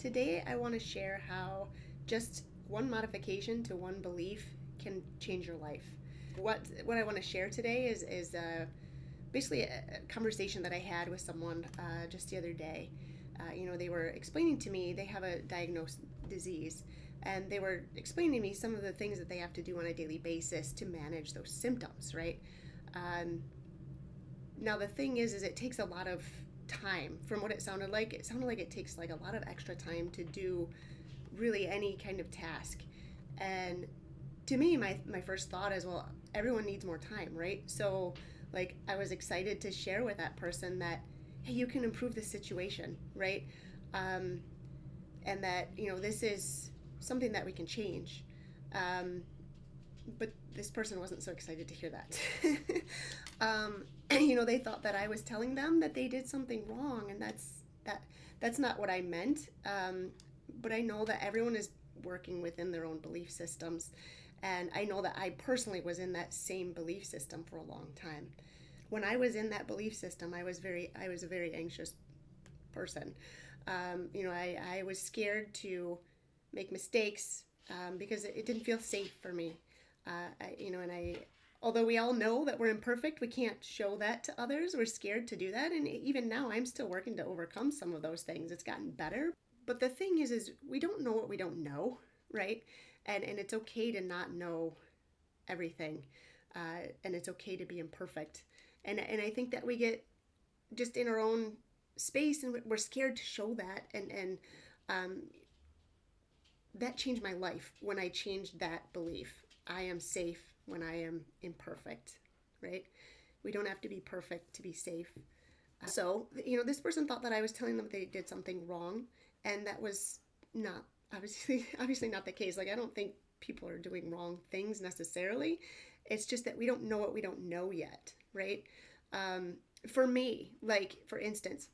Today, I want to share how just one modification to one belief can change your life. What I want to share today is basically a conversation that I had with someone just the other day. They were explaining to me they have a diagnosed disease, and they were explaining to me some of the things that they have to do on a daily basis to manage those symptoms. Right. Um, Now the thing is it takes a lot of time. From what it sounded like it takes like a lot of extra time to do really any kind of task. And to me, my first thought is, well, everyone needs more time, right? So like I was excited to share with that person that, hey, you can improve the situation, right? um, and that this is something that we can change. um, but this person wasn't so excited to hear that. They thought that I was telling them that they did something wrong, and that's not what I meant. But I know that everyone is working within their own belief systems, and I know that I personally was in that same belief system for a long time. When I was in that belief system, I was a very anxious person. I was scared to make mistakes because it didn't feel safe for me. And I, although we all know that we're imperfect, we can't show that to others. We're scared to do that, and even now, I'm still working to overcome some of those things. It's gotten better, but the thing is we don't know what we don't know, right? And it's okay to not know everything, and it's okay to be imperfect. And I think that we get just in our own space, and we're scared to show that. And um, that changed my life when I changed that belief. I am safe when I am imperfect, right? We don't have to be perfect to be safe. So, this person thought that I was telling them they did something wrong, and that was not obviously not the case. Like, I don't think people are doing wrong things necessarily. It's just that we don't know what we don't know yet, right? For me, like for instance,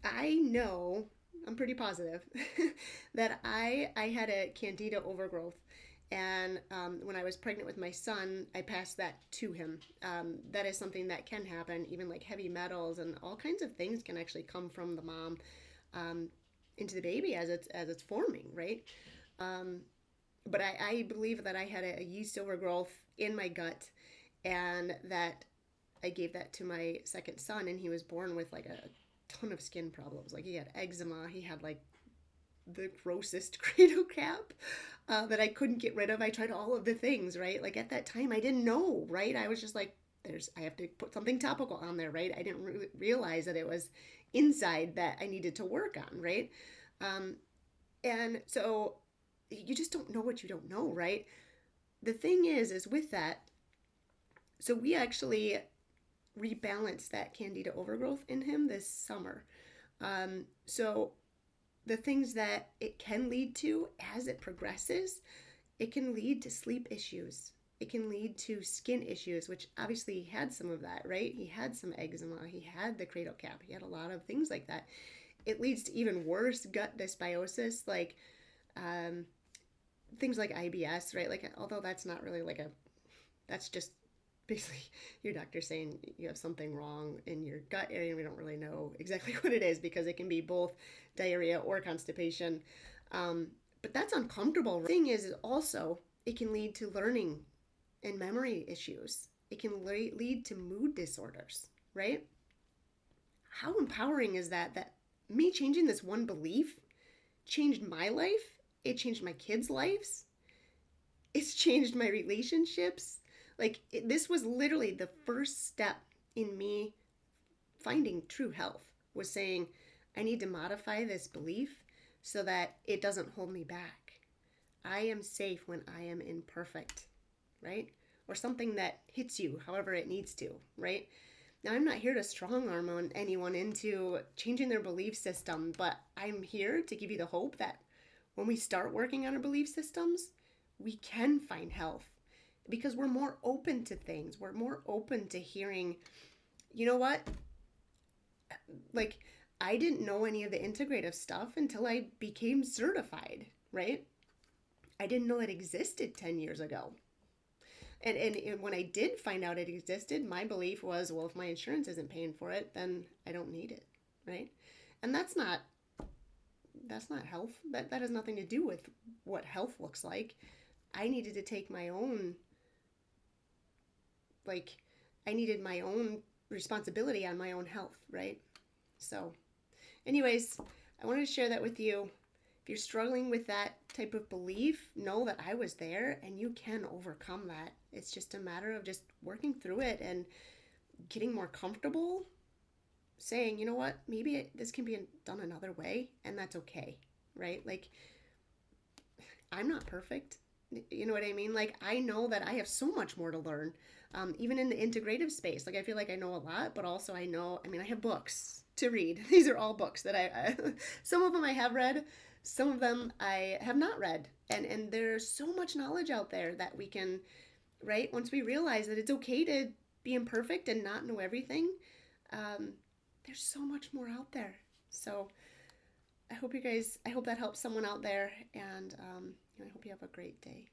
I know, I'm pretty positive that I had a candida overgrowth. And when I was pregnant with my son, I passed that to him. That is something that can happen. Even like heavy metals and all kinds of things can actually come from the mom um, into the baby as it's forming, right? Um, but I believe that I had a yeast overgrowth in my gut, and that I gave that to my second son, and he was born with like a ton of skin problems. Like he had eczema, he had like the grossest cradle cap that I couldn't get rid of. I tried all of the things, right? Like at that time, I didn't know, right? I was just like, I have to put something topical on there, right? I didn't realize that it was inside that I needed to work on, right? Um, and so you just don't know what you don't know, right? The thing is with that, so we actually rebalanced that candida overgrowth in him this summer. So the things that it can lead to as it progresses, it can lead to sleep issues. It can lead to skin issues, which obviously he had some of that, right? He had some eczema, he had the cradle cap, he had a lot of things like that. It leads to even worse gut dysbiosis, like um, things like IBS, right? Like, although that's not really like that's just basically your doctor saying you have something wrong in your gut area, and we don't really know exactly what it is because it can be both diarrhea or constipation. Um, but that's uncomfortable. The thing is also it can lead to learning and memory issues. It can lead to mood disorders, right? How empowering is that? That me changing this one belief changed my life. It changed my kids' lives. It's changed my relationships. This was literally the first step in me finding true health, was saying I need to modify this belief so that it doesn't hold me back. I am safe when I am imperfect, right? Or something that hits you however it needs to, right? Now, I'm not here to strong arm on anyone into changing their belief system, but I'm here to give you the hope that when we start working on our belief systems, we can find health because we're more open to things. We're more open to hearing, you know what? Like, I didn't know any of the integrative stuff until I became certified, right? I didn't know it existed 10 years ago. And when I did find out it existed, my belief was, well, if my insurance isn't paying for it, then I don't need it, right? And that's not that's not health. That has nothing to do with what health looks like. I needed to take my own, like, I needed my own responsibility on my own health, right? So, anyways, I wanted to share that with you. If you're struggling with that type of belief, know that I was there and you can overcome that. It's just a matter of just working through it and getting more comfortable saying, you know what, maybe this can be done another way, and that's okay, right? Like, I'm not perfect. You know what I mean? Like, I know that I have so much more to learn, even in the integrative space. Like, I feel like I know a lot, but also I know, I mean, I have books to read. These are all books that some of them I have read, some of them I have not read. And there's so much knowledge out there that we can, right? Once we realize that it's okay to be imperfect and not know everything, um, there's so much more out there. So I hope that helps someone out there, and I hope you have a great day.